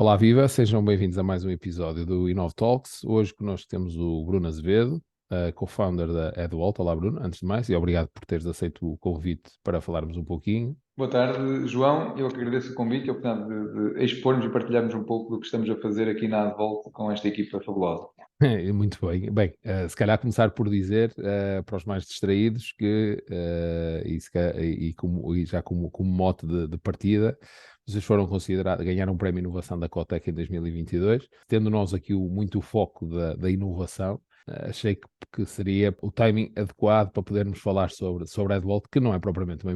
Olá, viva, sejam bem-vindos a mais um episódio do Inov Talks. Hoje connosco temos o Bruno Azevedo, co-founder da Edwalt. Olá, Bruno, antes de mais, e obrigado por teres aceito o convite para falarmos um pouquinho. Boa tarde, João. Eu que agradeço o convite e a oportunidade de expormos e partilharmos um pouco do que estamos a fazer aqui na Advolt com esta equipa fabulosa. Muito bem. Bem, se calhar começar por dizer para os mais distraídos que, e já como mote de partida, vocês foram considerados, ganharam um prémio de inovação da Cotec em 2022. Tendo nós aqui muito o foco da inovação, achei que seria o timing adequado para podermos falar sobre a Edwalt, que não é propriamente uma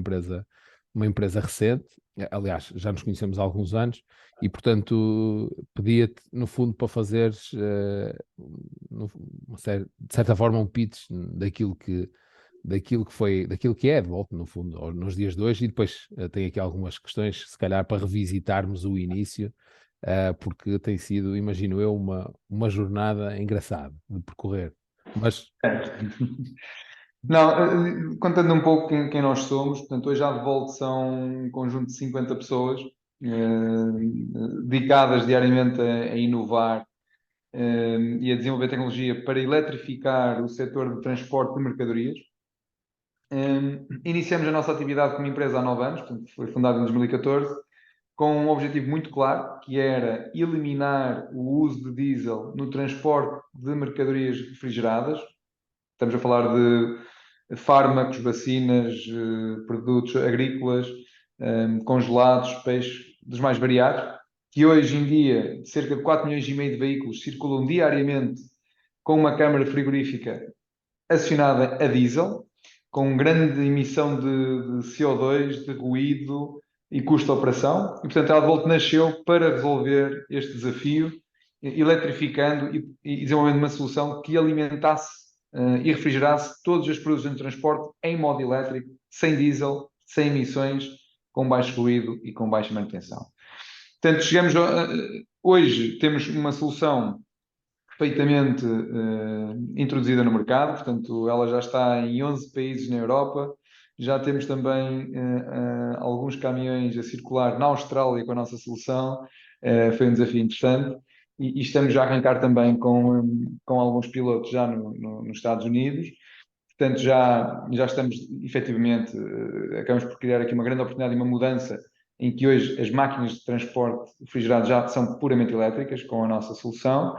empresa recente. Aliás, já nos conhecemos há alguns anos e, portanto, pedia-te, no fundo, para fazeres, de certa forma, um pitch daquilo que é Edwalt, no fundo, nos dias de hoje, e depois tem aqui algumas questões, se calhar, para revisitarmos o início, porque tem sido, imagino eu, uma jornada engraçada de percorrer. Mas Não, contando um pouco quem nós somos, portanto, hoje a Advolt são um conjunto de 50 pessoas dedicadas diariamente a inovar e a desenvolver tecnologia para eletrificar o setor de transporte de mercadorias. Iniciamos a nossa atividade como empresa há 9 anos, portanto, foi fundada em 2014, com um objetivo muito claro, que era eliminar o uso de diesel no transporte de mercadorias refrigeradas. Estamos a falar de fármacos, vacinas, produtos agrícolas, congelados, peixes, dos mais variados, que hoje em dia cerca de 4 milhões e meio de veículos circulam diariamente com uma câmara frigorífica acionada a diesel, com grande emissão de CO2, de ruído e custo de operação. E, portanto, a Advolt nasceu para resolver este desafio, eletrificando e desenvolvendo uma solução que alimentasse e refrigerasse todos os produtos de transporte em modo elétrico, sem diesel, sem emissões, com baixo ruído e com baixa manutenção. Portanto, hoje temos uma solução perfeitamente introduzida no mercado, portanto, ela já está em 11 países na Europa, já temos também alguns caminhões a circular na Austrália com a nossa solução, foi um desafio interessante, e estamos já a arrancar também com alguns pilotos já nos Estados Unidos, portanto, já estamos efetivamente, acabamos por criar aqui uma grande oportunidade e uma mudança em que hoje as máquinas de transporte refrigerado já são puramente elétricas com a nossa solução.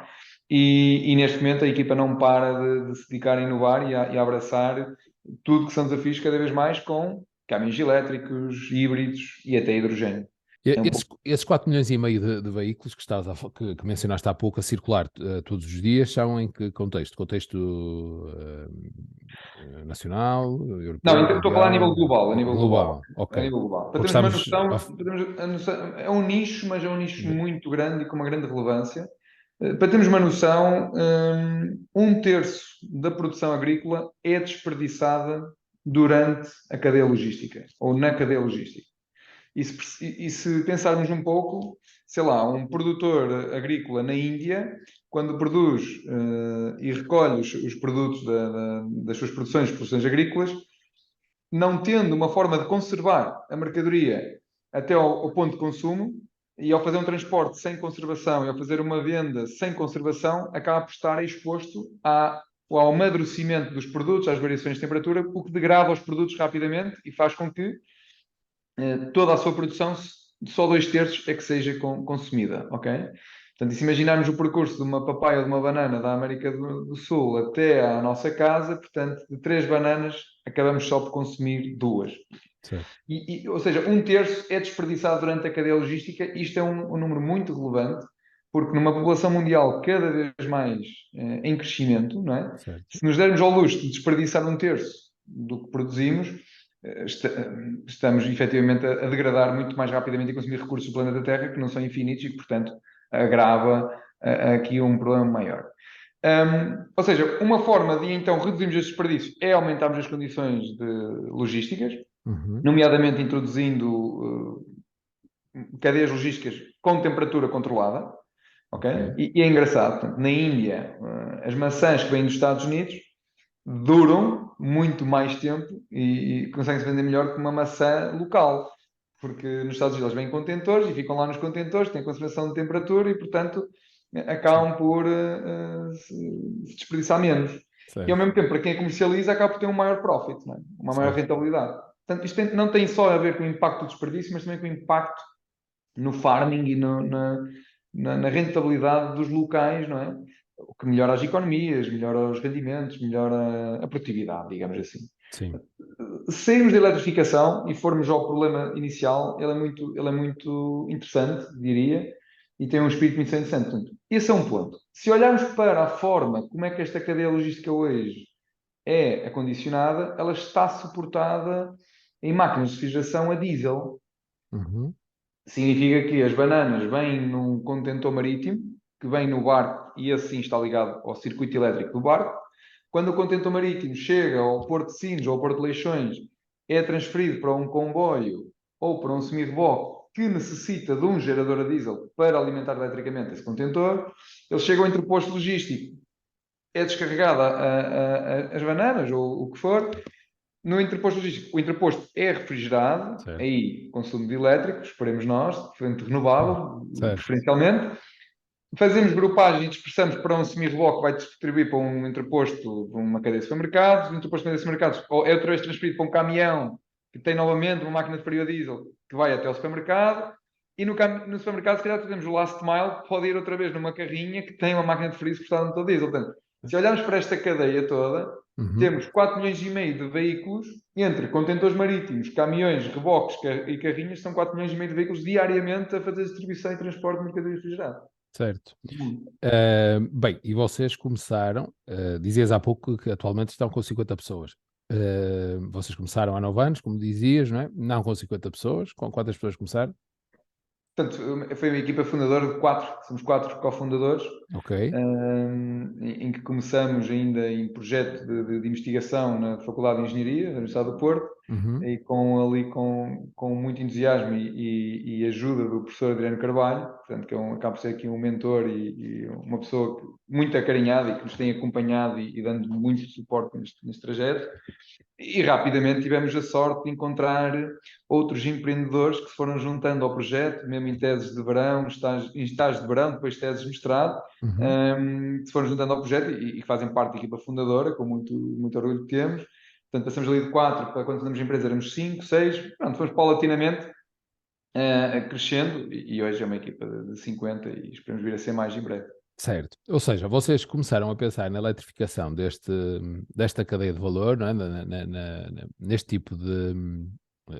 E neste momento a equipa não para de se dedicar a inovar e a abraçar tudo que são desafios cada vez mais com caminhões elétricos, híbridos e até hidrogênio. É um pouco... esses 4 milhões e meio de veículos que mencionaste há pouco a circular todos os dias são em que contexto? Contexto nacional, Não, europeu, então estou a falar a nível mundial? global, a nível global. Global, A ok. nível global. Para Porque termos uma estamos noção, é um nicho, mas é um nicho de- muito grande e com uma grande relevância. Para termos uma noção, um terço da produção agrícola é desperdiçada durante a cadeia logística, ou na cadeia logística. E se pensarmos um pouco, sei lá, um produtor agrícola na Índia, quando produz e recolhe os produtos das suas produções agrícolas, não tendo uma forma de conservar a mercadoria até ao ponto de consumo, e ao fazer um transporte sem conservação e ao fazer uma venda sem conservação, acaba por estar exposto ao amadurecimento dos produtos, às variações de temperatura, o que degrada os produtos rapidamente e faz com que toda a sua produção, só 2/3 é que seja consumida, ok? Portanto, e se imaginarmos o percurso de uma papaya ou de uma banana da América do Sul até à nossa casa, portanto, de 3 bananas, acabamos só por consumir 2. certo. Ou seja, 1/3 é desperdiçado durante a cadeia logística. Isto é um número muito relevante, porque numa população mundial cada vez mais em crescimento, não é? Certo. Se nos dermos ao luxo de desperdiçar 1/3 do que produzimos, estamos efetivamente a degradar muito mais rapidamente e consumir recursos do planeta Terra que não são infinitos e que, portanto, agrava aqui um problema maior. Ou seja, uma forma de então reduzirmos este desperdício é aumentarmos as condições logísticas, Uhum. nomeadamente introduzindo cadeias logísticas com temperatura controlada, ok? Ok. E é engraçado, portanto, na Índia, as maçãs que vêm dos Estados Unidos duram muito mais tempo e conseguem-se vender melhor que uma maçã local. porque nos Estados Unidos eles vêm em contentores e ficam lá nos contentores, têm conservação de temperatura e, portanto, Sim, acabam por se desperdiçar menos. E ao certo. mesmo tempo, para quem comercializa, acaba por ter um maior profit, não é? Uma maior Certo. rentabilidade. Portanto, isto não tem só a ver com o impacto do desperdício, mas também com o impacto no farming e na rentabilidade dos locais, não é? O que melhora as economias, melhora os rendimentos, melhora a produtividade, digamos assim. Sim. Se sairmos da eletrificação e formos ao problema inicial, ele é muito interessante, diria, e tem um espírito muito interessante. Portanto, esse é um ponto. Se olharmos para a forma como é que esta cadeia logística hoje é acondicionada, ela está suportada em máquinas de refrigeração a diesel. Uhum. Significa que as bananas vêm num contentor marítimo, que vem no barco e esse sim está ligado ao circuito elétrico do barco. Quando o contentor marítimo chega ao Porto de Sines ou ao Porto de Leixões, é transferido para um comboio ou para um semi-reboque que necessita de um gerador a diesel para alimentar eletricamente esse contentor. Ele chega ao entreposto logístico, é descarregada as bananas ou o que for, no interposto logístico, o interposto é refrigerado, Certo. aí consumo de elétrico, esperemos nós, de fonte Sim. renovável, Certo. preferencialmente. Fazemos grupagem e dispersamos para um semi-reboque que vai distribuir para um interposto de uma cadeia de supermercados. O interposto de uma cadeia de supermercados é outra vez transferido para um caminhão que tem novamente uma máquina de frio a diesel que vai até ao supermercado. E no supermercado, se calhar, temos o last mile que pode ir outra vez numa carrinha que tem uma máquina de frio suportada no motor diesel. Portanto, se olharmos para esta cadeia toda, Uhum. temos 4 milhões e meio de veículos entre contentores marítimos, caminhões, reboques e carrinhas, são 4 milhões e meio de veículos diariamente a fazer distribuição e transporte de mercadoria refrigerada. Certo. Bem, e vocês começaram, dizias há pouco que atualmente estão com 50 pessoas. Vocês começaram há 9 anos, como dizias, não é? Não com 50 pessoas. Com quantas pessoas começaram? Portanto, foi uma equipa fundadora de 4, somos 4 cofundadores, Ok. em que começamos ainda em projeto de investigação na Faculdade de Engenharia da Universidade do Porto, Uhum. e com muito entusiasmo e ajuda do professor Adriano Carvalho, portanto, que acaba por ser aqui um mentor e uma pessoa muito acarinhada e que nos tem acompanhado e dando muito suporte neste trajeto. E rapidamente tivemos a sorte de encontrar outros empreendedores que se foram juntando ao projeto, mesmo em teses de verão, em estágios de verão, depois teses de mestrado, Uhum. que se foram juntando ao projeto e que fazem parte da equipa fundadora, com muito orgulho que temos. Portanto, passamos ali de 4 para quando fundamos a empresa éramos 5, 6, pronto, fomos paulatinamente crescendo e hoje é uma equipa de 50 e esperamos vir a ser mais em breve. Certo. Ou seja, vocês começaram a pensar na eletrificação desta cadeia de valor, não é? Neste tipo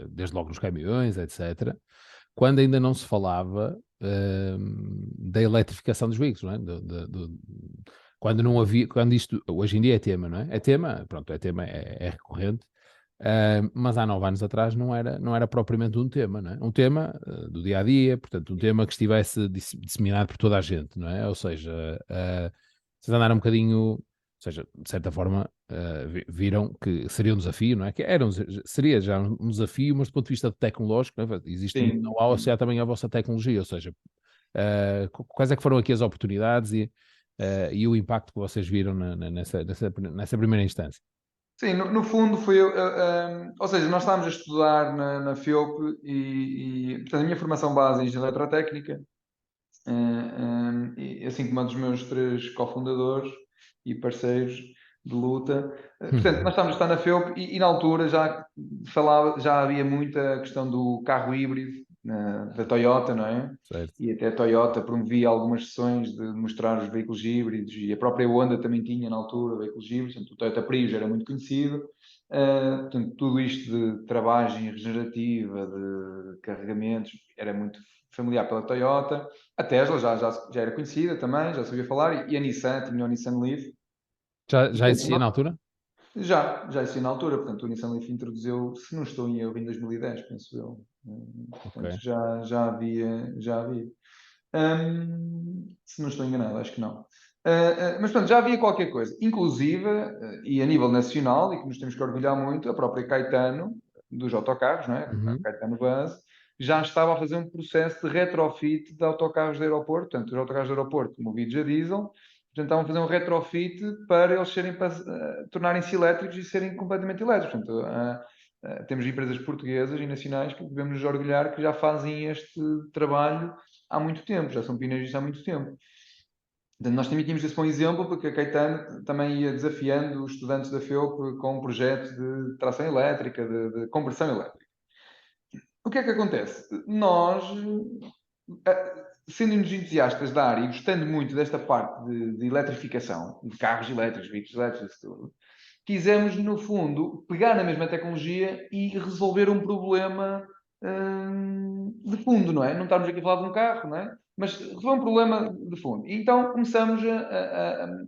desde logo nos caminhões, etc., quando ainda não se falava da eletrificação dos veículos, não é? Quando não havia, quando isto, hoje em dia é tema, não é? É tema, pronto, é tema, é recorrente, mas há 9 anos atrás não era propriamente um tema, não é? Um tema do dia a dia, portanto, um tema que estivesse disseminado por toda a gente, não é? Ou seja, vocês andaram um bocadinho, ou seja, de certa forma, viram que seria um desafio, não é? Seria já um desafio, mas do ponto de vista tecnológico, não é? Existe muito Sim, know-how sim. associado também à vossa tecnologia, ou seja, quais é que foram aqui as oportunidades e o impacto que vocês viram nessa primeira instância? Sim, no fundo foi, ou seja, nós estávamos a estudar na FIOP portanto, a minha formação base é em engenharia eletrotécnica, e assim como a dos meus 3 cofundadores e parceiros de luta. Portanto, nós Uhum. estávamos a estar na FEUP e na altura já havia muita questão do carro híbrido da Toyota, não é? Certo. E até a Toyota promovia algumas sessões de mostrar os veículos híbridos e a própria Honda também tinha na altura veículos híbridos, portanto, o Toyota Prius era muito conhecido. Portanto, tudo isto de travagem regenerativa, de carregamentos, era muito familiar pela Toyota. A Tesla já era conhecida também, já sabia falar, e a Nissan tinha o Nissan Leaf. E, Já portanto, existia na altura? já existia na altura, portanto, o Nissan Leaf introduziu, se não estou em erro, em 2010, penso eu. Ok. Portanto, já havia, já havia. Se não estou enganado, acho que não. Mas, portanto, já havia qualquer coisa. Inclusive, e a nível nacional, e que nos temos que orgulhar muito, a própria Caetano, dos autocarros, não é? A Uhum. Caetano Bus, já estava a fazer um processo de retrofit de autocarros de aeroporto, portanto, os autocarros de aeroporto movidos a diesel, tentavam fazer um retrofit para eles tornarem-se elétricos e serem completamente elétricos. Portanto, Temos empresas portuguesas e nacionais que devemos nos orgulhar que já fazem este trabalho há muito tempo, já são pioneiros há muito tempo. Portanto, nós também tínhamos esse bom exemplo, porque a Caetano também ia desafiando os estudantes da FEUP com projetos de tração elétrica, de conversão elétrica. O que é que acontece? Nós, sendo-nos entusiastas da área e gostando muito desta parte de eletrificação, de carros elétricos, veículos elétricos, isso tudo, quisemos, no fundo, pegar na mesma tecnologia e resolver um problema de fundo, não é? Não estamos aqui a falar de um carro, não é? Mas resolver um problema de fundo. E então começamos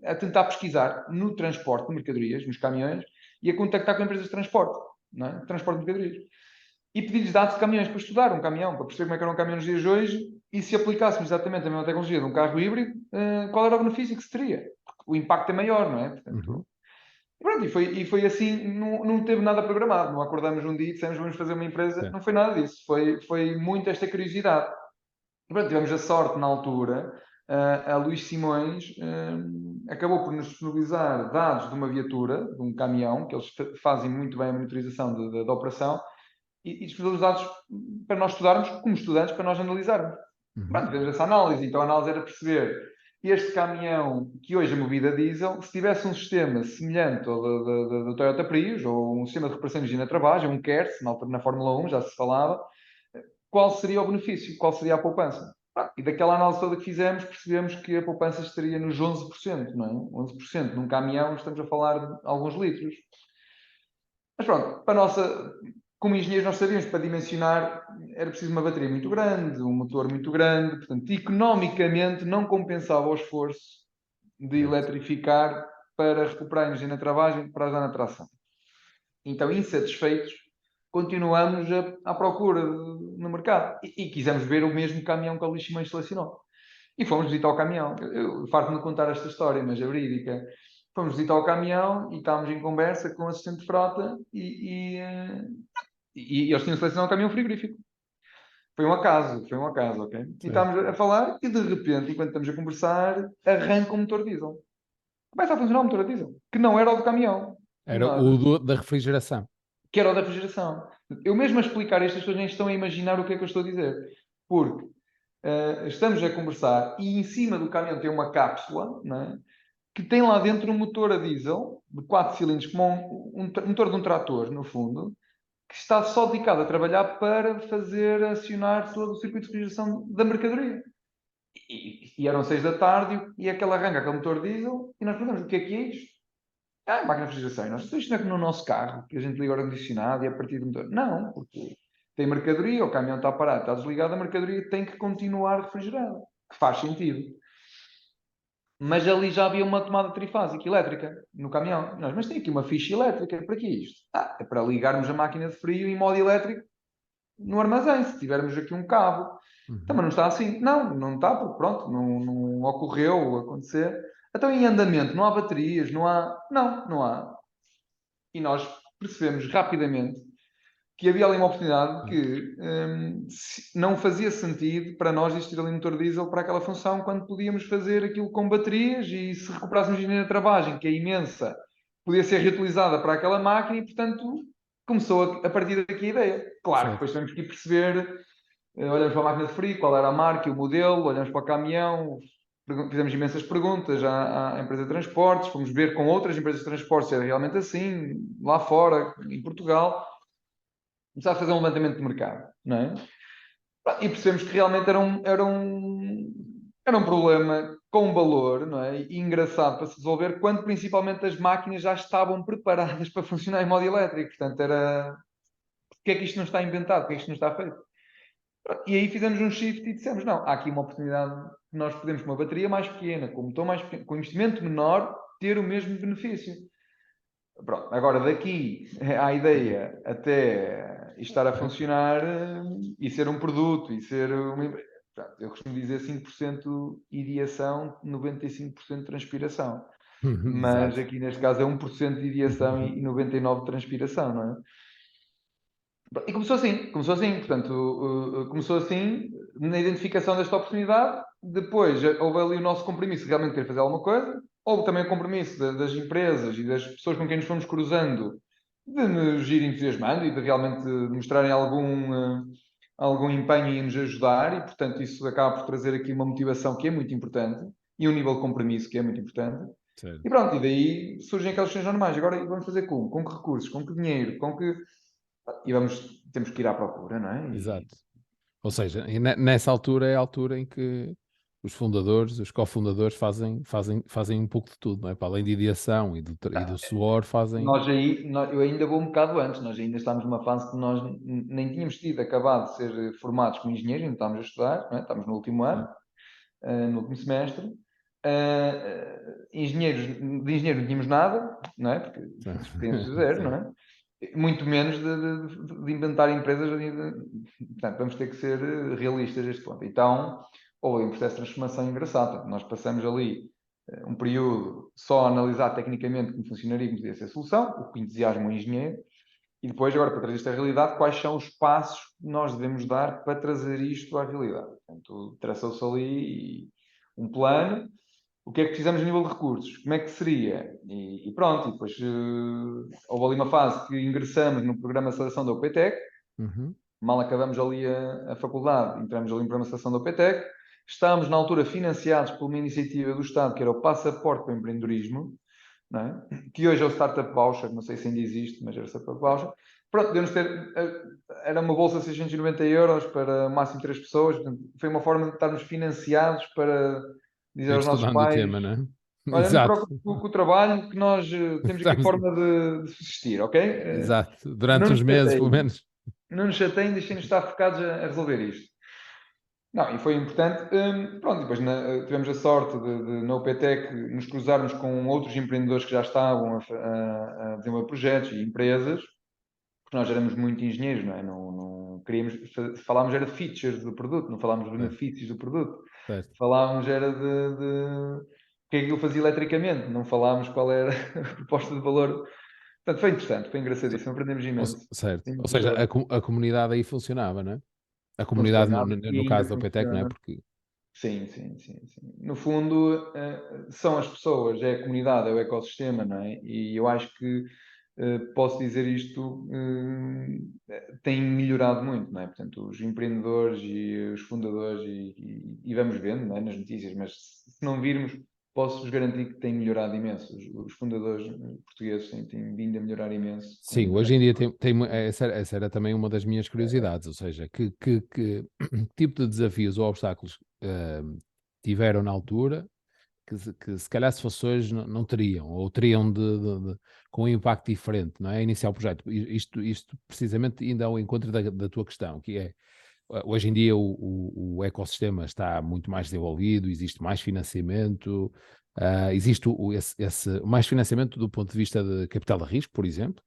a tentar pesquisar no transporte de mercadorias, nos caminhões, e a contactar com empresas de transporte, não é? Transporte de mercadorias. E pedir-lhes dados de caminhões para estudar um caminhão, para perceber como é que era um caminhão nos dias de hoje, e se aplicássemos exatamente a mesma tecnologia de um carro híbrido, qual era o benefício que se teria? Porque o impacto é maior, não é? Portanto, pronto, e foi assim, não teve nada programado, não acordamos um dia e dissemos vamos fazer uma empresa, Sim. não foi nada disso, foi muito esta curiosidade. E pronto, tivemos a sorte na altura, a Luís Simões acabou por nos disponibilizar dados de uma viatura, de um caminhão, que eles fazem muito bem a monitorização da operação, e disponibilizar dados para nós estudarmos, como estudantes, para nós analisarmos. Pronto, tivemos essa análise, então a análise era perceber este caminhão, que hoje é movido a diesel, se tivesse um sistema semelhante ao do Toyota Prius, ou um sistema de recuperação de energia na travagem, um KERS, na Fórmula 1 já se falava, qual seria o benefício, qual seria a poupança? E daquela análise toda que fizemos, percebemos que a poupança estaria nos 11%, não é? 11%. Num caminhão estamos a falar de alguns litros. Mas pronto, como engenheiros nós sabíamos que para dimensionar era preciso uma bateria muito grande, um motor muito grande, portanto, economicamente não compensava o esforço de eletrificar para recuperar a energia na travagem para ajudar na tração. Então, insatisfeitos, continuamos à procura no mercado e quisemos ver o mesmo caminhão que a Luís Simões selecionou. E fomos visitar o caminhão. Eu farto-me de contar esta história, mas é verídica. Fomos visitar o caminhão e estávamos em conversa com o assistente de frota e eles tinham selecionado um caminhão frigorífico. Foi um acaso, ok? E estávamos a falar e de repente, enquanto estamos a conversar, arranca o motor diesel. Começa a funcionar o motor diesel, que não era o do caminhão. Era o da refrigeração. Que era o da refrigeração. Eu mesmo a explicar isto, as pessoas nem estão a imaginar o que é que eu estou a dizer. Porque estamos a conversar e em cima do caminhão tem uma cápsula, não é? Que tem lá dentro um motor a diesel de 4 cilindros, como um motor de um trator, no fundo, que está só dedicado a trabalhar para fazer acionar todo o circuito de refrigeração da mercadoria. E eram 6 da tarde e aquele arranca aquele motor diesel e nós perguntamos o que é isto? Máquina de refrigeração. E nós, isto não é como no nosso carro, que a gente liga o ar-condicionado e é a partir do motor. Não, porque tem mercadoria, o caminhão está parado, está desligado, a mercadoria tem que continuar refrigerada. Que faz sentido. Mas ali já havia uma tomada trifásica elétrica no caminhão. Mas tem aqui uma ficha elétrica. Para que é isto? É para ligarmos a máquina de frio em modo elétrico no armazém, se tivermos aqui um cabo. Também não está assim. Não está, porque pronto, não ocorreu acontecer. Então em andamento, não há baterias, não há... Não há. E nós percebemos rapidamente que havia ali uma oportunidade que não fazia sentido para nós existir ali um motor diesel para aquela função quando podíamos fazer aquilo com baterias e se recuperássemos energia na travagem, que é imensa, podia ser reutilizada para aquela máquina e, portanto, começou a partir daqui a ideia. Claro, depois tivemos que ir perceber, olhamos para a máquina de frio, qual era a marca e o modelo, olhamos para o caminhão, fizemos imensas perguntas à empresa de transportes, fomos ver com outras empresas de transportes se era realmente assim, lá fora, em Portugal. Começar a fazer um levantamento de mercado, não é? E percebemos que realmente era um problema com valor, não é? E engraçado para se resolver, quando principalmente as máquinas já estavam preparadas para funcionar em modo elétrico. Portanto, era... Porque é que isto não está inventado? Porque é que isto não está feito? E aí fizemos um shift e dissemos, não, há aqui uma oportunidade que nós podemos, com uma bateria mais pequena, com um motor mais pequeno, com um investimento menor, ter o mesmo benefício. Pronto, agora daqui à ideia até estar a funcionar e ser um produto e ser uma... Eu costumo dizer 5% ideação, 95% transpiração. Mas aqui neste caso é 1% de ideação e 99% de transpiração, não é? E começou assim, portanto, começou assim na identificação desta oportunidade, depois houve ali o nosso compromisso de realmente querer fazer alguma coisa, houve também o compromisso das empresas e das pessoas com quem nos fomos cruzando de nos ir entusiasmando e de realmente mostrarem algum empenho em nos ajudar e, portanto, isso acaba por trazer aqui uma motivação que é muito importante e um nível de compromisso que é muito importante. Certo. E pronto, e daí surgem aquelas questões normais. Agora vamos fazer como? Com que recursos? Com que dinheiro? Com que... E temos que ir à procura, não é? Exato. Ou seja, nessa altura é a altura em que os fundadores, os cofundadores fazem um pouco de tudo, não é? Para além de ideação e do suor, fazem. Eu ainda vou um bocado antes, nós ainda estamos numa fase que nós nem tínhamos tido acabado de ser formados como engenheiros, ainda estamos a estudar, não é? Estamos no último ano, no último semestre. Engenheiros, de engenheiro não tínhamos nada, não é? Porque experiência zero, não é? Muito menos de inventar empresas. Portanto, vamos ter que ser realistas a este ponto. Então, houve um processo de transformação engraçado. Portanto, nós passamos ali um período só a analisar tecnicamente como funcionaria e como podia ser a solução, o que entusiasma o engenheiro, e depois, agora, para trazer isto à realidade, quais são os passos que nós devemos dar para trazer isto à realidade. Portanto, traçou-se ali um plano, o que é que precisamos a nível de recursos, como é que seria, e pronto, e depois houve ali uma fase que ingressamos no programa de seleção da UPTEC, Uhum. mal acabamos ali a faculdade, entramos ali no programa de seleção da UPTEC, estávamos na altura financiados por uma iniciativa do Estado, que era o Passaporte para o Empreendedorismo, não é? Que hoje é o Startup Voucher, não sei se ainda existe, mas era o Startup Voucher. Pronto, devemos ter, era uma bolsa de 690 euros para o máximo 3 pessoas, portanto, foi uma forma de estarmos financiados para dizer É aos nossos estudando o pais: tema, não é? olha, não te Exato. preocupes com o trabalho, que nós temos aqui Estamos... forma de subsistir, ok? Exato. Não Durante nos uns meses, pelo chateiem, menos. não nos chateiem, deixem-nos estar focados a resolver isto. Não, e foi importante. Pronto, depois tivemos a sorte na UPTEC nos cruzarmos com outros empreendedores que já estavam a desenvolver projetos e empresas, porque nós éramos muito engenheiros, não é? Não queríamos, falávamos era de features do produto, não falávamos de Certo, benefícios do produto. certo. Falávamos era de o que é que aquilo fazia eletricamente, não falávamos qual era a proposta de valor. Portanto, foi interessante, foi engraçadíssimo, aprendemos imenso. Certo. Ou Tínhamos seja, muita... a comunidade aí funcionava, não é? A comunidade, Funcionava e no ainda caso da OPTEC, não é? funciona. Porque. Sim, sim, sim, sim. No fundo, são as pessoas, é a comunidade, é o ecossistema, não é? E eu acho que posso dizer isto, tem melhorado muito, não é? Portanto, os empreendedores e os fundadores, e vamos vendo, não é? Nas notícias, mas se não virmos, posso-vos garantir que tem melhorado imenso. Os fundadores portugueses têm vindo a melhorar imenso. Sim, hoje em dia essa era também uma das minhas curiosidades, ou seja, que tipo de desafios ou obstáculos tiveram na altura que se calhar se fosse hoje não teriam, ou teriam com um impacto diferente, não é? Iniciar o projeto. Isto precisamente ainda ao encontro da tua questão, que é, hoje em dia o ecossistema está muito mais desenvolvido, existe mais financiamento, existe mais financiamento do ponto de vista de capital de risco, por exemplo,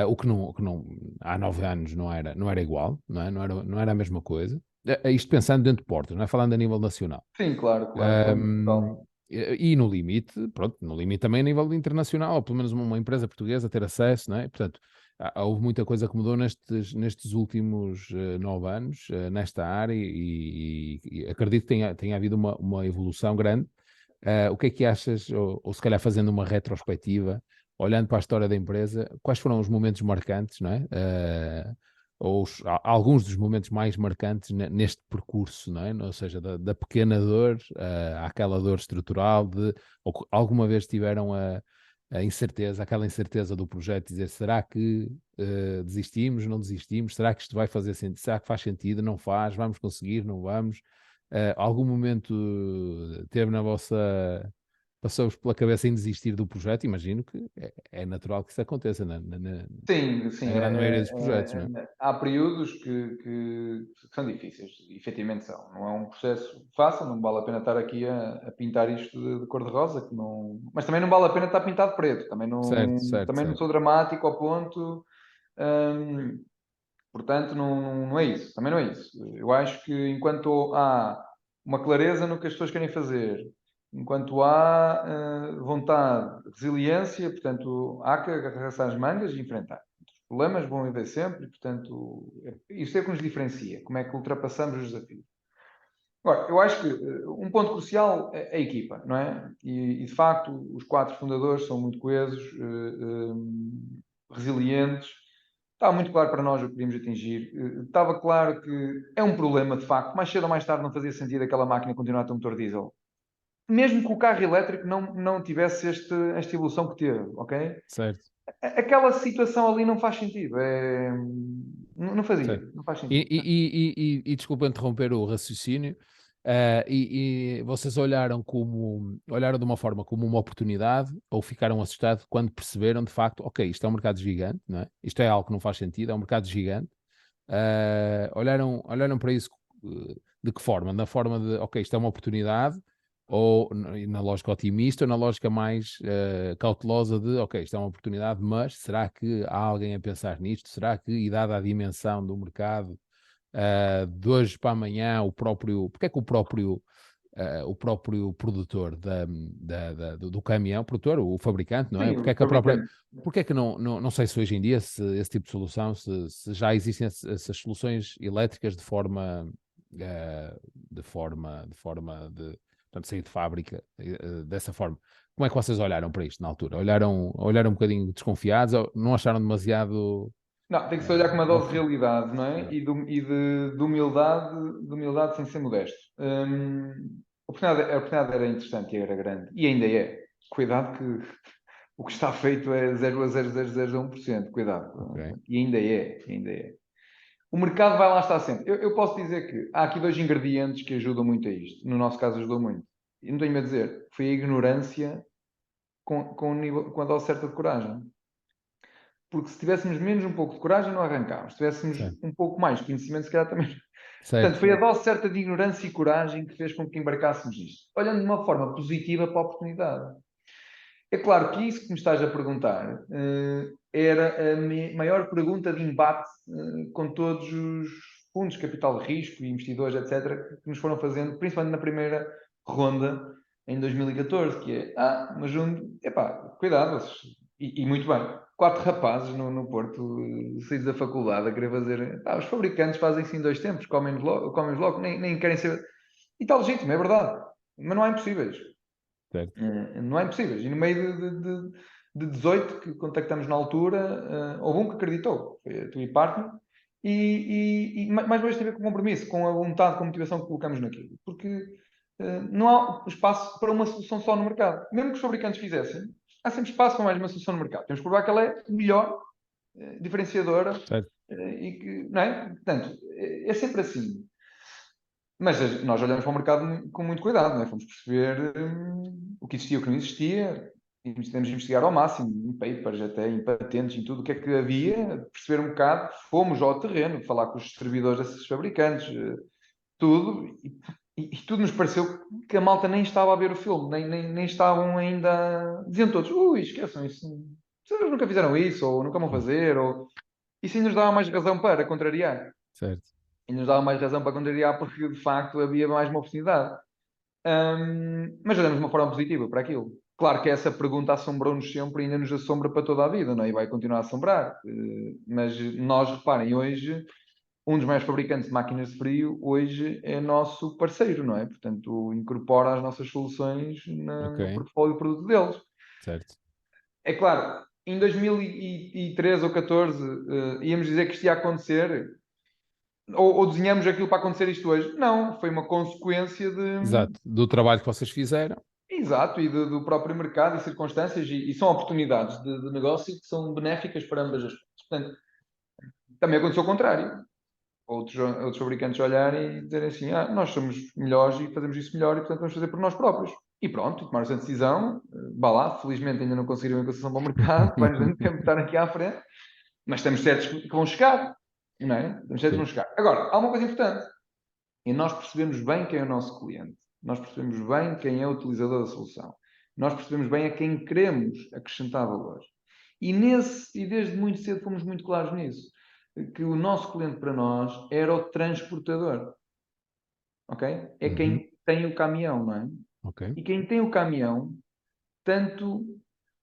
o que não, há 9 anos não era igual, não é? Não era a mesma coisa. Isto pensando dentro de portas, não é falando a nível nacional. Sim, claro, claro. Falando de Portugal. E no limite, pronto, no limite também a nível internacional, ou pelo menos uma empresa portuguesa ter acesso, não é? Portanto, houve muita coisa que mudou nestes últimos 9 anos, nesta área, e acredito que tenha havido uma evolução grande. O que é que achas, ou se calhar fazendo uma retrospectiva, olhando para a história da empresa, quais foram os momentos marcantes, não é? Ou alguns dos momentos mais marcantes neste percurso, não é? Ou seja, da pequena dor àquela dor estrutural, ou alguma vez tiveram a incerteza, aquela incerteza do projeto, dizer, será que desistimos, não desistimos, será que isto vai fazer sentido, será que faz sentido, não faz, vamos conseguir, não vamos? Algum momento teve na vossa... Passou-vos pela cabeça em desistir do projeto? Imagino que é natural que isso aconteça Sim, na sim. grande maioria dos projetos, não é? Há períodos que são difíceis, efetivamente são. Não é um processo fácil, não vale a pena estar aqui a pintar isto de cor-de-rosa, que não... mas também não vale a pena estar pintado de preto. Certo, certo, Também não certo. sou dramático ao ponto. hum, Portanto, não é isso. Também não é isso. Eu acho que enquanto há uma clareza no que as pessoas querem fazer, enquanto há vontade, resiliência, portanto, há que agarrar-se às mangas e enfrentar. Os problemas vão haver sempre, e, portanto, isso é o que nos diferencia. Como é que ultrapassamos os desafios? Agora, eu acho que um ponto crucial é a equipa, não é? E, de facto, os 4 fundadores são muito coesos. resilientes. Estava muito claro para nós o que queríamos atingir. Estava claro que é um problema, de facto. Mais cedo ou mais tarde não fazia sentido aquela máquina continuar a ter um motor diesel. Mesmo que o carro elétrico não tivesse esta evolução que teve, ok? Certo. Aquela situação ali não faz sentido. Não fazia, Certo. não faz E, sentido. e desculpa interromper o raciocínio, e vocês olharam de uma forma como uma oportunidade ou ficaram assustados quando perceberam de facto, ok, isto é um mercado gigante, não é? Isto é algo que não faz sentido, é um mercado gigante. Olharam para isso de que forma? Na forma de, ok, isto é uma oportunidade, ou na lógica otimista, ou na lógica mais cautelosa de, ok, isto é uma oportunidade, mas será que há alguém a pensar nisto? Será que, e dada a dimensão do mercado, de hoje para amanhã, porque é que o próprio produtor do caminhão, produtor, o fabricante, não é? Sim, Porque é o que a própria, fabricante. porque é que não sei se hoje em dia esse tipo de solução, se já existem essas soluções elétricas portanto, sair de fábrica dessa forma. Como é que vocês olharam para isto na altura? Olharam um bocadinho desconfiados, ou não acharam demasiado Não, tem que se olhar com uma dose de óbvio? realidade, não é? Exato. De humildade sem ser modesto. A oportunidade era interessante e era grande. E ainda é. Cuidado que o que está feito é 0,00001%. Cuidado. Ok, E ainda é. O mercado vai lá estar sempre. Eu posso dizer que há aqui dois ingredientes que ajudam muito a isto. No nosso caso ajudou muito. E não tenho a dizer. Foi a ignorância com a dose certa de coragem. Porque se tivéssemos menos um pouco de coragem, não arrancámos. Se tivéssemos certo, um pouco mais de conhecimento, se calhar também. Portanto, certo, foi a dose certa de ignorância e coragem que fez com que embarcássemos nisto. Olhando de uma forma positiva para a oportunidade. É claro que isso que me estás a perguntar era a maior pergunta de embate com todos os fundos de capital de risco e investidores, etc., que nos foram fazendo, principalmente na primeira ronda em 2014, que é, mas epá, cuidado, e muito bem, 4 rapazes no Porto, saídos da faculdade a querer fazer, os fabricantes fazem isso em 2 tempos, comem logo, nem querem ser, e está legítimo, é verdade, mas não há impossíveis. certo. Não é impossível. E no meio de 18 que contactamos na altura, houve um que acreditou, foi a tua partner, e mais uma vez tem a ver com o compromisso, com a vontade, com a motivação que colocamos naquilo. Porque não há espaço para uma solução só no mercado. Mesmo que os fabricantes fizessem, há sempre espaço para mais uma solução no mercado. Temos que provar que ela é melhor, diferenciadora, Certo. e que, não é? Portanto, é sempre assim. Mas nós olhamos para o mercado com muito cuidado, não é? Fomos perceber o que existia, o que não existia, e temos de investigar ao máximo, em papers, até em patentes, em tudo o que é que havia, perceber um bocado, fomos ao terreno, falar com os servidores desses fabricantes, tudo, e tudo nos pareceu que a malta nem estava a ver o filme, nem estavam ainda. Diziam todos, esqueçam isso, vocês nunca fizeram isso, ou nunca vão fazer, ou. Isso ainda nos dava mais razão para contrariar. Certo. E nos dava mais razão para contrariar porque de facto havia mais uma oportunidade. Mas olhamos de uma forma positiva para aquilo. Claro que essa pergunta assombrou-nos sempre e ainda nos assombra para toda a vida, não é? E vai continuar a assombrar. Mas nós, reparem, hoje, um dos maiores fabricantes de máquinas de frio, hoje é nosso parceiro, não é? Portanto, incorpora as nossas soluções no Ok, portfólio de produto deles. certo. É claro, em 2013 ou 2014, íamos dizer que isto ia acontecer, ou desenhamos aquilo para acontecer isto hoje. Não, foi uma consequência de. Exato. Do trabalho que vocês fizeram. Exato, e do próprio mercado e circunstâncias, e são oportunidades de negócio que são benéficas para ambas as partes. Portanto, também aconteceu o contrário. Outros fabricantes olharem e dizerem assim: nós somos melhores e fazemos isso melhor e, portanto, vamos fazer por nós próprios. E pronto, tomaram essa decisão. Vá lá, felizmente ainda não conseguiram a concessão para o mercado, vai-nos dando tempo de estar aqui à frente, mas estamos certos que vão chegar, não é? Estamos certos que Sim. vão chegar. Agora, há uma coisa importante. E nós percebemos bem quem é o nosso cliente. Nós percebemos bem quem é o utilizador da solução. Nós percebemos bem a quem queremos acrescentar valor. E desde muito cedo fomos muito claros nisso. Que o nosso cliente para nós era o transportador. Ok? É Uhum. quem tem o caminhão, não é? Ok. E quem tem o caminhão, tanto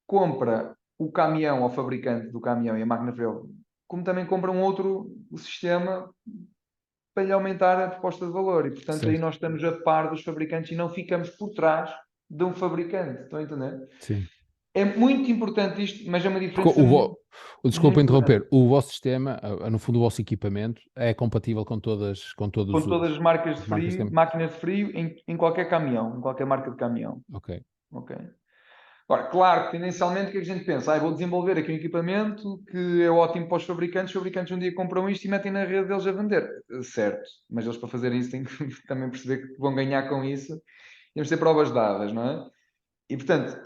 compra o caminhão ao fabricante do caminhão e a máquina frio, como também compra um outro sistema para lhe aumentar a proposta de valor. E, portanto, aí Certo. nós estamos a par dos fabricantes e não ficamos por trás de um fabricante. Estão a entender? Sim. É muito importante isto, mas é uma Porque diferença muito, desculpa muito grande. interromper, o vosso sistema, no fundo o vosso equipamento, é compatível com Com todas as marcas de as marcas que frio, têm? máquinas de frio, em qualquer caminhão, em qualquer marca de caminhão. Ok, Ok? Agora, claro que tendencialmente o que a gente pensa? Vou desenvolver aqui um equipamento que é ótimo para os fabricantes um dia compram isto e metem na rede deles a vender. Certo, mas eles para fazerem isso têm que também perceber que vão ganhar com isso. Temos de ter provas dadas, não é? E portanto,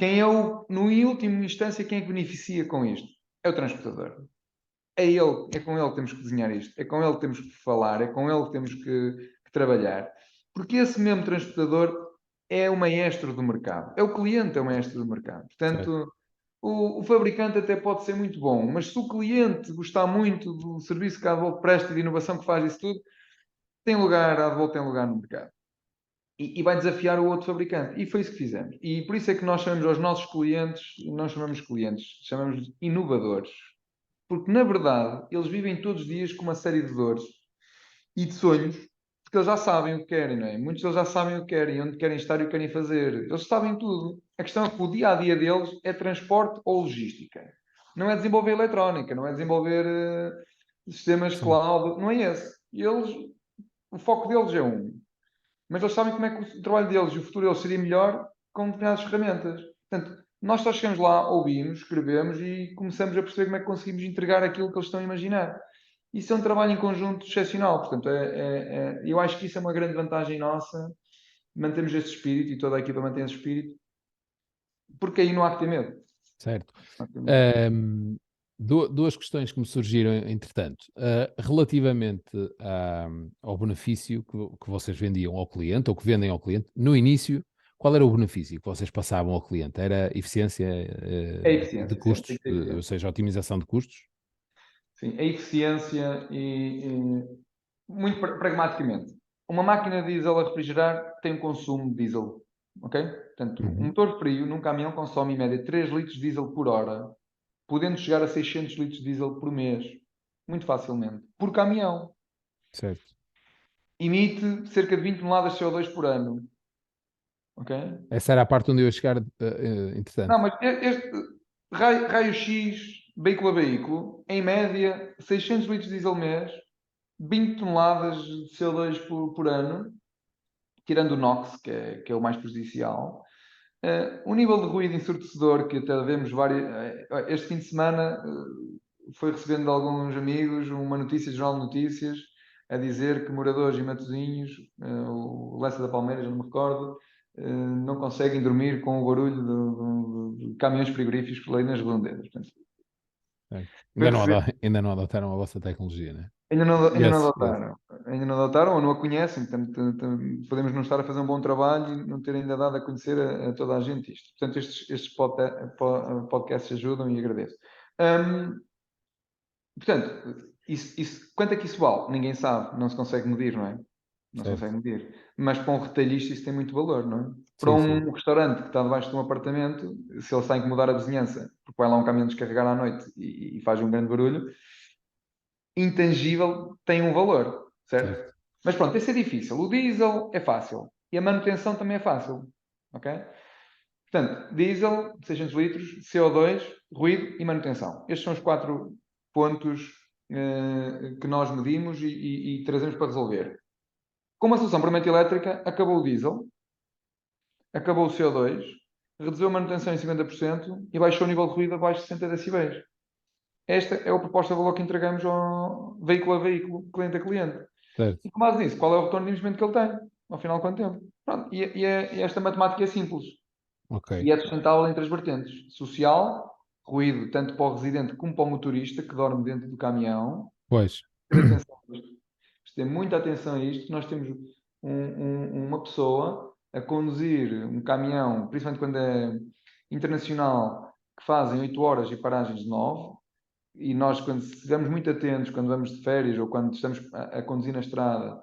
no último instância, quem é que beneficia com isto? É o transportador. É com ele que temos que desenhar isto, é com ele que temos que falar, é com ele que temos que trabalhar. Porque esse mesmo transportador é o maestro do mercado, é o cliente, é o maestro do mercado. certo. Portanto, o fabricante até pode ser muito bom, mas se o cliente gostar muito do serviço que a Advolt presta e de inovação que faz isso tudo, a Advolt tem lugar no mercado. E vai desafiar o outro fabricante. E foi isso que fizemos. E por isso é que nós chamamos aos nossos clientes, não chamamos clientes, chamamos de inovadores. Porque, na verdade, eles vivem todos os dias com uma série de dores e de sonhos, porque eles já sabem o que querem, não é? Muitos deles já sabem o que querem, onde querem estar e o que querem fazer. Eles sabem tudo. A questão é que o dia a dia deles é transporte ou logística. Não é desenvolver eletrónica, não é desenvolver sistemas Sim. cloud, não é esse. O foco deles é um. Mas eles sabem como é que o trabalho deles e o futuro deles seria melhor com determinadas ferramentas. Portanto, nós só chegamos lá, ouvimos, escrevemos e começamos a perceber como é que conseguimos entregar aquilo que eles estão a imaginar. Isso é um trabalho em conjunto excepcional. Portanto, eu acho que isso é uma grande vantagem nossa. Mantemos este espírito e toda a equipa mantém esse espírito, porque aí não há que ter medo. Certo. Não há que ter medo. Duas questões que me surgiram, entretanto. Relativamente ao benefício que vocês vendiam ao cliente, ou que vendem ao cliente, no início, qual era o benefício que vocês passavam ao cliente? Era eficiência, É de eficiência, sempre tem custos, que ter ou eficiência. seja, otimização de custos? Sim, a eficiência muito pragmaticamente. Uma máquina diesel a refrigerar tem um consumo de diesel, ok? Portanto, um Uhum. motor frio num caminhão consome em média 3 litros de diesel por hora, podendo chegar a 600 litros de diesel por mês, muito facilmente, por caminhão. Certo. Emite cerca de 20 toneladas de CO2 por ano, ok? Essa era a parte onde eu ia chegar, Não, entretanto. mas este raio-x, veículo a veículo, em média, 600 litros de diesel mês, 20 toneladas de CO2 por ano, tirando o NOx, que é o mais prejudicial. O nível de ruído ensurdecedor, que até vemos vários. Este fim de semana foi recebendo de alguns amigos uma notícia de Jornal de Notícias a dizer que moradores em Matosinhos, o Lessa da Palmeira, já não me recordo, não conseguem dormir com o barulho de caminhões frigoríficos ali nas redondezas. Portanto, Certo. para perceber, Ainda não adotaram a vossa tecnologia, né? ainda não Yes, yes. adotaram. Ainda não adotaram ou não a conhecem. Portanto, podemos não estar a fazer um bom trabalho e não ter ainda dado a conhecer a toda a gente isto. Portanto, estes podcasts ajudam e agradeço. Hum, Portanto, quanto é que isso vale? Ninguém sabe, não se consegue medir, não é? Não se Certo. consegue medir. Mas para um retalhista isso tem muito valor, não é? Para Sim, sim. um restaurante que está debaixo de um apartamento, se ele está a incomodar a vizinhança, porque vai lá um caminhão descarregar à noite e faz um grande barulho, intangível tem um valor, certo? Certo. Mas pronto, esse é difícil. O diesel é fácil e a manutenção também é fácil, ok? Portanto, diesel, 600 litros, CO2, ruído e manutenção. Estes são os 4 pontos que nós medimos e trazemos para resolver. Com uma solução puramente elétrica, acabou o diesel, acabou o CO2, reduziu a manutenção em 50% e baixou o nível de ruído abaixo de 60 decibéis. Esta é a proposta de valor que entregamos ao veículo a veículo, cliente a cliente. Certo. E com base nisso, qual é o retorno de investimento que ele tem? Ao final de quanto tempo? Pronto, e esta matemática é simples. Ok. E é sustentável em três vertentes: social, ruído tanto para o residente como para o motorista que dorme dentro do caminhão. Pois. Ter atenção a isto. Ter muita atenção a isto. Nós temos uma pessoa a conduzir um caminhão, principalmente quando é internacional, que fazem 8 horas e paragens de 9. E nós, quando estivermos muito atentos, quando vamos de férias ou quando estamos a conduzir na estrada,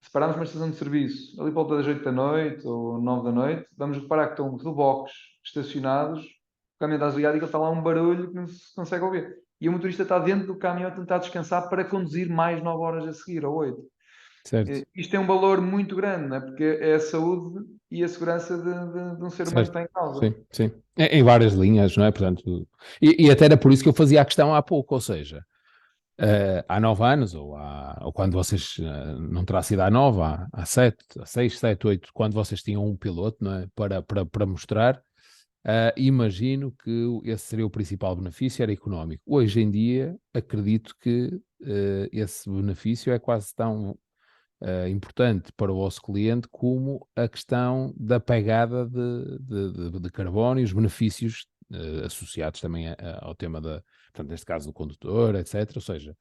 se pararmos numa estação de serviço, ali por volta das 8 da noite ou 9 da noite, vamos reparar que estão reboques estacionados, o caminhão está desligado e que está lá um barulho que não se consegue ouvir. E o motorista está dentro do caminhão a tentar descansar para conduzir mais 9 horas a seguir, ou 8. Certo, Isto tem um valor muito grande, não é? Porque é a saúde e a segurança de um ser humano que certo. está em causa. Sim, sim. Em várias linhas, não é? Portanto, e até era por isso que eu fazia a questão há pouco, ou seja, há 9 anos, ou quando vocês, não terá sido há 9, há 7, há 6, 7, 8, quando vocês tinham um piloto, não é? Para mostrar, imagino que esse seria o principal benefício, era económico. Hoje em dia, acredito que esse benefício é quase tão importante para o vosso cliente como a questão da pegada de carbono e os benefícios associados também ao tema portanto, neste caso do condutor, etc. Ou seja,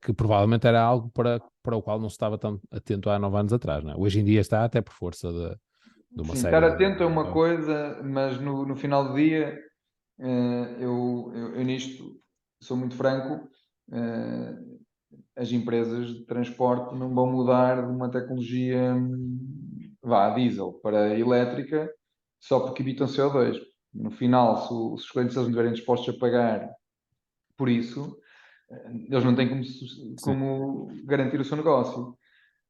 que provavelmente era algo para o qual não se estava tão atento há 9 anos atrás, não é? Hoje em dia está até por força de uma Sim, estar série atento é de uma coisa, mas no final do dia, eu nisto sou muito franco, eh, as empresas de transporte não vão mudar de uma tecnologia, a diesel para elétrica só porque evitam CO2. No final, se os clientes eles não estiverem dispostos a pagar por isso, eles não têm Sim, como garantir o seu negócio.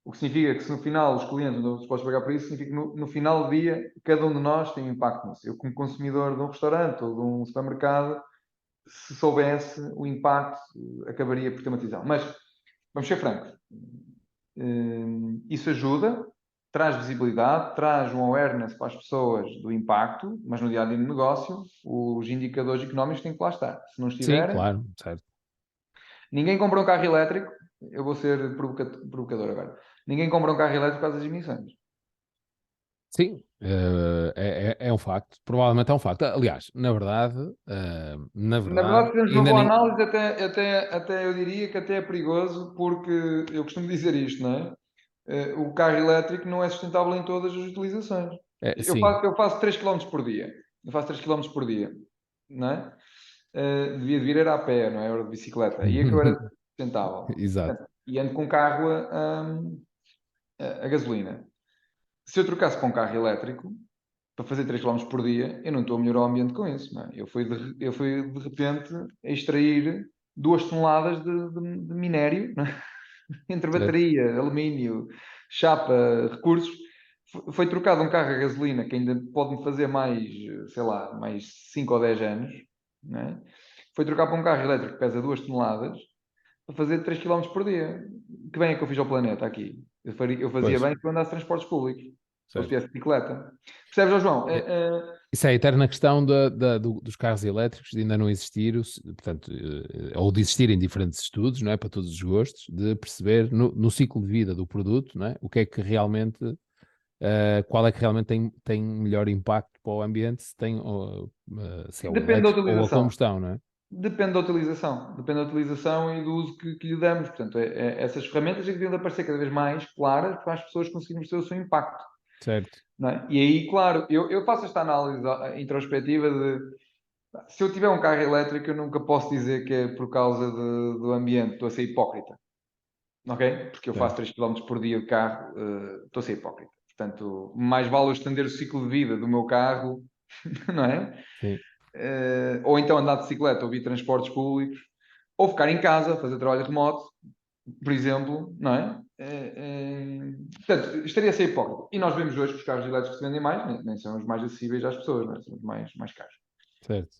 O que significa que se no final os clientes não dispostos a pagar por isso, significa que no final do dia cada um de nós tem um impacto nisso. Eu, como consumidor de um restaurante ou de um supermercado, se soubesse o impacto, acabaria por ter uma decisão. Mas, vamos ser francos, isso ajuda, traz visibilidade, traz um awareness para as pessoas do impacto, mas no dia a dia do negócio, os indicadores económicos têm que lá estar. Se não sim, estiverem, claro, certo. ninguém compra um carro elétrico, eu vou ser provocador agora, ninguém compra um carro elétrico por causa das emissões. Sim, é um facto, provavelmente é um facto. Aliás, na Na verdade, verdade, se fizermos uma ainda boa nem. análise, até eu diria que até é perigoso, porque eu costumo dizer isto, não é? O carro elétrico não é sustentável em todas as utilizações. Eu Sim, faço, eu faço 3 km por dia. Eu faço 3 km por dia, não é? Devia de vir era a pé, não é? Era de bicicleta. E é que eu era sustentável. exato, Portanto, e ando com um carro a gasolina. Se eu trocasse para um carro elétrico, para fazer 3 km por dia, eu não estou a melhorar o ambiente com isso. Não é? Eu fui de repente a extrair 2 toneladas de minério, não é? Entre certo, bateria, alumínio, chapa, recursos. Foi trocado um carro a gasolina que ainda pode-me fazer mais, sei lá, mais 5 ou 10 anos. Não é? Foi trocado para um carro elétrico que pesa 2 toneladas para fazer 3 km por dia. Que bem é que eu fiz ao planeta aqui. Eu fazia pois, bem se eu andasse de transportes públicos. Se eu certo. tivesse bicicleta. Percebes, ó João? É, Isso é a eterna questão dos carros elétricos, de ainda não existir, portanto, ou de existirem diferentes estudos, não é, para todos os gostos, de perceber no ciclo de vida do produto, não é, o que é que realmente, qual é que realmente tem melhor impacto para o ambiente, se é o Depende da elétrico ou a utilização. combustão, não é? Depende da utilização. Depende da utilização e do uso que lhe damos. Portanto, essas ferramentas é que deviam de aparecer cada vez mais claras para as pessoas conseguirem perceber o seu impacto. Certo, Não é? E aí, claro, eu faço esta análise introspectiva de se eu tiver um carro elétrico, eu nunca posso dizer que é por causa do ambiente, estou a ser hipócrita. Ok? Porque eu faço certo, 3 km por dia de carro, estou a ser hipócrita. Portanto, mais vale eu estender o ciclo de vida do meu carro, não é? sim, Ou então andar de bicicleta, ouvir transportes públicos, ou ficar em casa, fazer trabalho remoto, por exemplo, não é? Portanto, estaria a ser hipócrita. E nós vemos hoje que os carros elétricos que se vendem mais, nem são os mais acessíveis às pessoas, não é? São os mais caros. certo,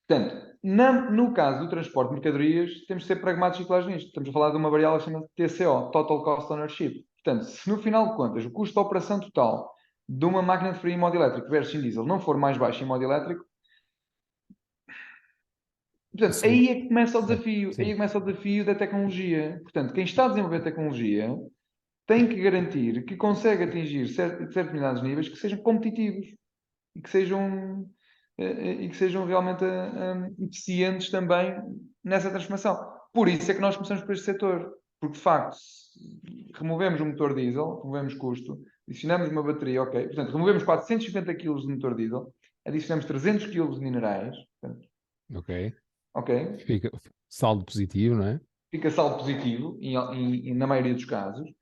Portanto, no caso do transporte de mercadorias, temos de ser pragmáticos e claros nisto. Estamos a falar de uma variável que se chama TCO, Total Cost Ownership. Portanto, se no final de contas o custo de operação total de uma máquina de frio em modo elétrico versus em diesel não for mais baixo em modo elétrico, portanto, Sim, aí é que começa o certo, desafio. Aí é sim, que começa o desafio da tecnologia. Portanto, quem está a desenvolver tecnologia tem que garantir que consegue atingir determinados níveis que sejam competitivos e que sejam realmente eficientes também nessa transformação. Por isso é que nós começamos por este setor. Porque, de facto, se removemos o motor diesel, removemos custo, adicionamos uma bateria, ok. Portanto, removemos 450 kg de motor diesel, adicionamos 300 kg de minerais, portanto, ok. ok. Fica saldo positivo, não é? Fica saldo positivo, na maioria dos casos.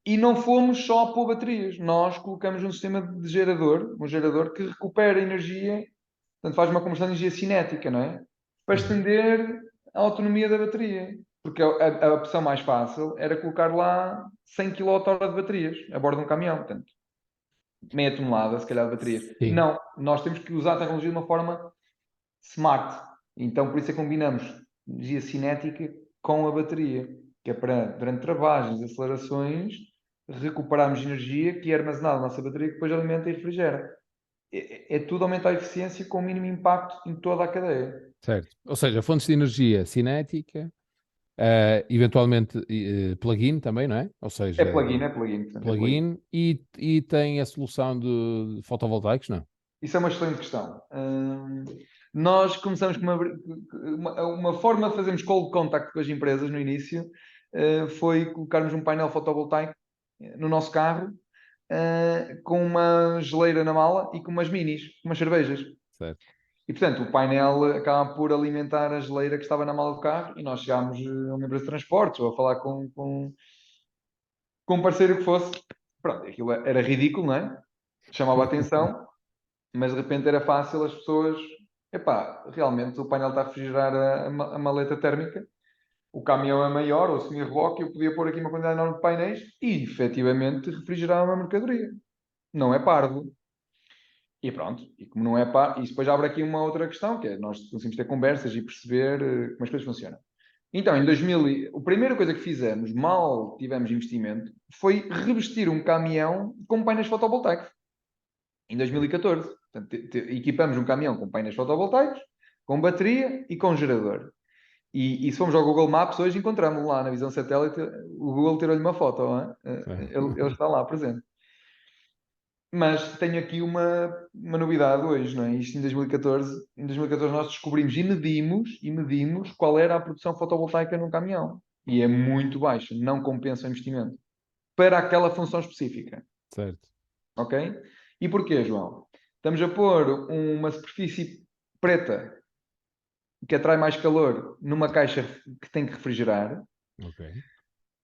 E não fomos só pôr baterias. Nós colocamos um sistema de gerador, um gerador que recupera energia, portanto faz uma combustão de energia cinética, não é? Para Uhum. estender a autonomia da bateria. Porque a opção mais fácil era colocar lá 100 kWh de baterias a bordo de um caminhão, portanto, meia tonelada, se calhar, de baterias. Sim, Não, nós temos que usar a tecnologia de uma forma smart. Então, por isso é que combinamos energia cinética com a bateria, que é para, durante travagens, acelerações, recuperarmos energia que é armazenada na nossa bateria, que depois alimenta e refrigera. É tudo aumentar a eficiência com o mínimo impacto em toda a cadeia. certo. Ou seja, fontes de energia cinética, eventualmente plug-in também, não é? Ou É seja, plugin, é plugin, portanto, é plugin. plug-in e tem a solução de fotovoltaicos, não? Isso é uma excelente questão. Nós começamos com uma forma de fazermos cold contact com as empresas no início, foi colocarmos um painel fotovoltaico no nosso carro, com uma geleira na mala e com umas minis, umas cervejas. Certo. E, portanto, o painel acaba por alimentar a geleira que estava na mala do carro e nós chegámos a uma empresa de transportes ou a falar com um parceiro que fosse. Pronto, aquilo era ridículo, não é? Chamava a atenção, mas de repente era fácil as pessoas. Epá, realmente o painel está a refrigerar a maleta térmica, o caminhão é maior, ou semi-reboque, eu podia pôr aqui uma quantidade enorme de painéis e efetivamente refrigerar uma mercadoria. Não é parvo. E pronto, e como não é parvo, isso depois abre aqui uma outra questão, que é nós conseguimos ter conversas e perceber como as coisas funcionam. Então, em 2000, a primeira coisa que fizemos, mal tivemos investimento, foi revestir um caminhão com painéis fotovoltaicos. Em 2014. Portanto, equipamos um caminhão com painéis fotovoltaicos, com bateria e com gerador. E se formos ao Google Maps, hoje encontramos lá na visão satélite, o Google tirou-lhe uma foto, não é? Ele está lá presente. Mas tenho aqui uma novidade hoje, não é? Isto em 2014, nós descobrimos e medimos qual era a produção fotovoltaica num caminhão. E é muito baixa, não compensa o investimento. Para aquela função específica. Certo. Ok? E porquê, João? Estamos a pôr uma superfície preta que atrai mais calor numa caixa que tem que refrigerar. Ok.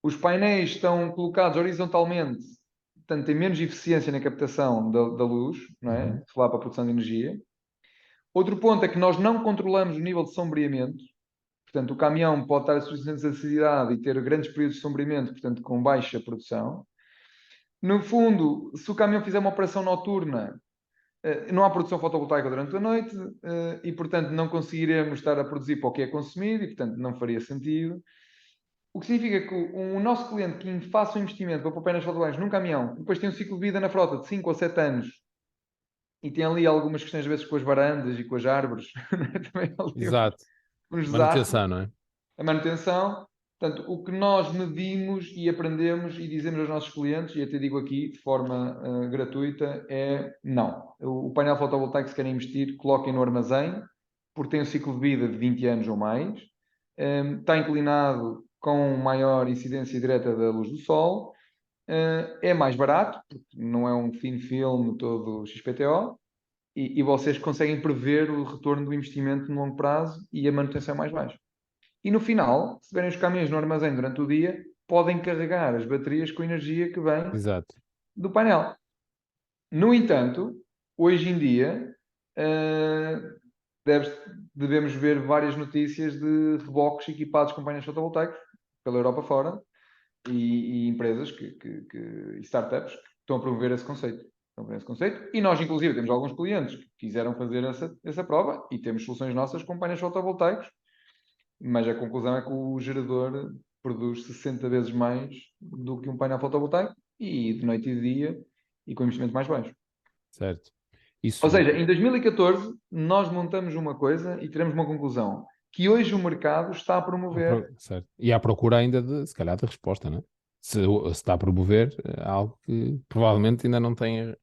Os painéis estão colocados horizontalmente, portanto, tem menos eficiência na captação da luz, não é? Uhum. Se lá para a produção de energia. Outro ponto é que nós não controlamos o nível de sombreamento. Portanto, o caminhão pode estar a suficiente necessidade e ter grandes períodos de sombreamento, portanto, com baixa produção. No fundo, se o caminhão fizer uma operação noturna, não há produção fotovoltaica durante a noite e, portanto, não conseguiremos estar a produzir para o que é consumido e, portanto, não faria sentido. O que significa que o nosso cliente que faça um investimento para pôr painéis fotovoltaicos num caminhão, depois tem um ciclo de vida na frota de 5 ou 7 anos e tem ali algumas questões, às vezes, com as varandas e com as árvores, também ali Exato. uns desastres, Manutenção, não é? a manutenção. Portanto, o que nós medimos e aprendemos e dizemos aos nossos clientes, e até digo aqui de forma gratuita, é não. O painel fotovoltaico, se querem investir, coloquem no armazém, porque tem um ciclo de vida de 20 anos ou mais, está inclinado com maior incidência direta da luz do sol, é mais barato, porque não é um thin film todo XPTO, e vocês conseguem prever o retorno do investimento no longo prazo e a manutenção é mais baixa. E no final, se tiverem os caminhões no armazém durante o dia, podem carregar as baterias com a energia que vem Exato. do painel. No entanto, hoje em dia, uh, devemos ver várias notícias de reboques equipados com painéis fotovoltaicos pela Europa fora e empresas e startups que estão a promover esse conceito. E nós, inclusive, temos alguns clientes que quiseram fazer essa prova e temos soluções nossas com painéis fotovoltaicos, mas a conclusão é que o gerador produz 60 vezes mais do que um painel fotovoltaico e de noite e de dia e com investimento mais baixo. Certo. Ou Isso, seja, em 2014 nós montamos uma coisa e tiramos uma conclusão que hoje o mercado está a promover. certo. E à procura ainda de, se calhar, de resposta, não é? Se está a promover algo que provavelmente ainda não tem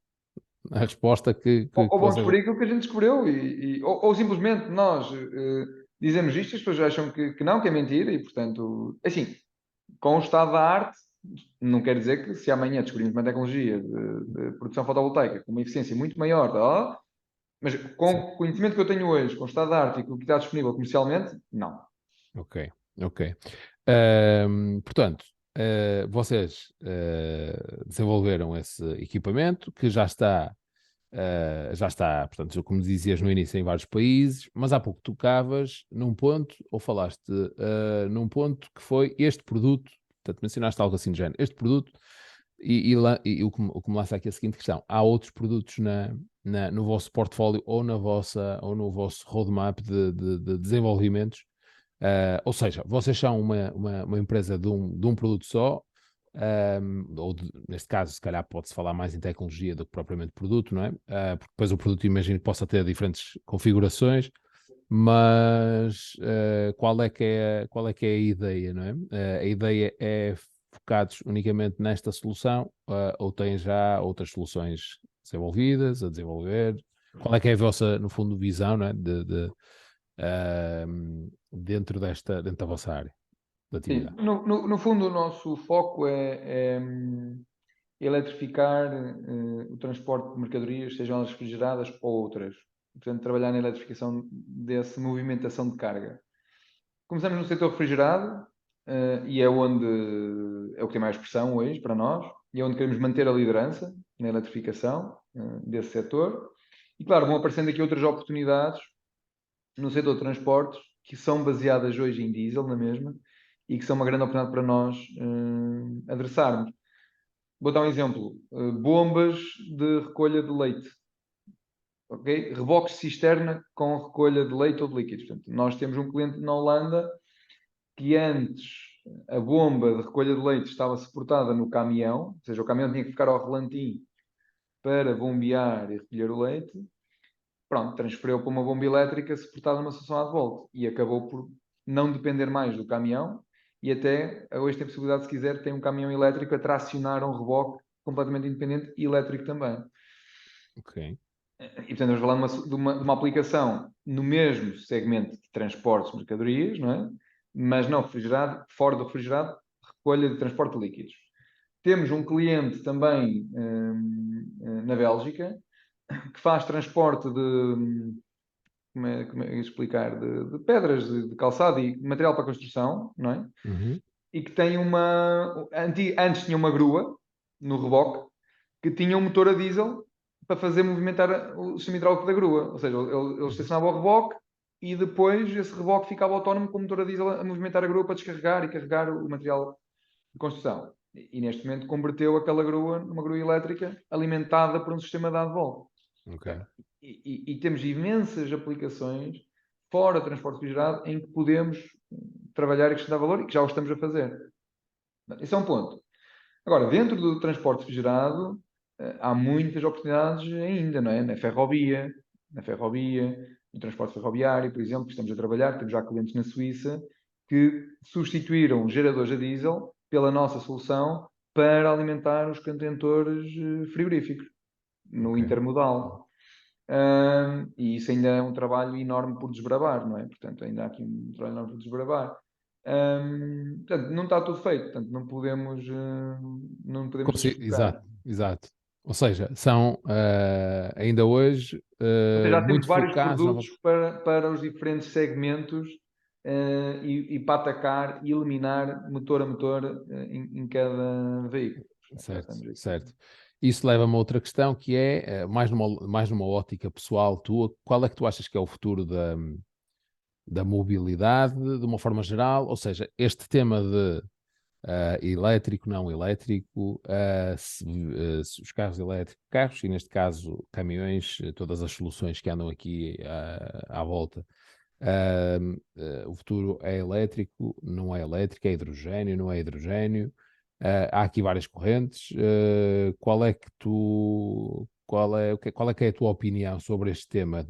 a resposta que Ou vão vocês. descobrir aquilo que a gente descobriu ou simplesmente nós dizemos isto e as pessoas acham que não, que é mentira e portanto, assim, com o estado da arte não quer dizer que se amanhã descobrimos uma tecnologia de produção fotovoltaica com uma eficiência muito maior, mas com Sim. o conhecimento que eu tenho hoje, com o estado da arte e com o que está disponível comercialmente, não. Ok, ok. Portanto, vocês desenvolveram esse equipamento que já está já está, portanto, como dizias no início, em vários países, mas há pouco tocavas num ponto, ou falaste num ponto que foi este produto, portanto, mencionaste algo assim do género, este produto, e o que me lança aqui a seguinte questão: há outros produtos no vosso portfólio ou no vosso roadmap de desenvolvimentos? Ou seja, vocês são uma empresa de um produto só, neste caso, se calhar pode-se falar mais em tecnologia do que propriamente produto, não é? Porque depois o produto, imagino que possa ter diferentes configurações, mas qual é que é a ideia, não é? A ideia é focados unicamente nesta solução, ou têm já outras soluções desenvolvidas, a desenvolver? Qual é que é a vossa, no fundo, visão, não é? Dentro da vossa área de Sim, atividade? no fundo, o nosso foco é eletrificar o transporte de mercadorias, sejam elas refrigeradas ou outras. Portanto, trabalhar na eletrificação dessa movimentação de carga. Começamos no setor refrigerado, e é onde é o que tem mais pressão hoje para nós, e é onde queremos manter a liderança na eletrificação desse setor. E claro, vão aparecendo aqui outras oportunidades no setor de transportes que são baseadas hoje em diesel, na mesma, e que são uma grande oportunidade para nós adressarmos. Vou dar um exemplo: bombas de recolha de leite. Okay? Reboques de cisterna com recolha de leite ou de líquidos. Portanto, nós temos um cliente na Holanda que antes a bomba de recolha de leite estava suportada no caminhão, ou seja, o caminhão tinha que ficar ao relantim para bombear e recolher o leite. Pronto, transferiu para uma bomba elétrica suportada numa solução à de volta e acabou por não depender mais do caminhão, e até hoje tem possibilidade, se quiser, tem um caminhão elétrico a tracionar um reboque completamente independente e elétrico também. Ok. E portanto estamos falando de uma aplicação no mesmo segmento de transportes de mercadorias, não é? Mas não refrigerado, fora do refrigerado, recolha de transporte de líquidos. Temos um cliente também na Bélgica que faz transporte de, como é explicar, de pedras de calçado e material para construção, não é? Uhum. E que tem antes tinha uma grua no reboque que tinha um motor a diesel para fazer movimentar o sistema hidráulico da grua. Ou seja, ele estacionava o reboque e depois esse reboque ficava autónomo com o motor a diesel a movimentar a grua para descarregar e carregar o material de construção. E neste momento converteu aquela grua numa grua elétrica alimentada por um sistema de volta. Ok. E temos imensas aplicações fora do transporte refrigerado em que podemos trabalhar e acrescentar valor e que já o estamos a fazer. Esse é um ponto. Agora, dentro do transporte refrigerado, há muitas oportunidades ainda, não é? Na ferrovia, no transporte ferroviário, por exemplo, que estamos a trabalhar, temos já clientes na Suíça que substituíram geradores a diesel pela nossa solução para alimentar os contentores frigoríficos no Ok. intermodal. E isso ainda é um trabalho enorme por desbravar, não é? Portanto, ainda há aqui um trabalho enorme por desbravar. Portanto, não está tudo feito, portanto, não podemos desfocar. Exato, exato. Ou seja, são ainda hoje Ou seja, já temos muito vários focados na produtos vossa. para os diferentes segmentos e para atacar e eliminar motor a motor em cada veículo. Portanto, já Certo, estamos aqui. certo. Isso leva-me a outra questão que é, mais numa ótica pessoal tua, qual é que tu achas que é o futuro da mobilidade, de uma forma geral? Ou seja, este tema de elétrico, não elétrico, se os carros elétricos, carros, e neste caso caminhões, todas as soluções que andam aqui à volta. O futuro é elétrico, não é elétrico, é hidrogênio, não é hidrogênio. Há aqui várias correntes. Qual é que é a tua opinião sobre este tema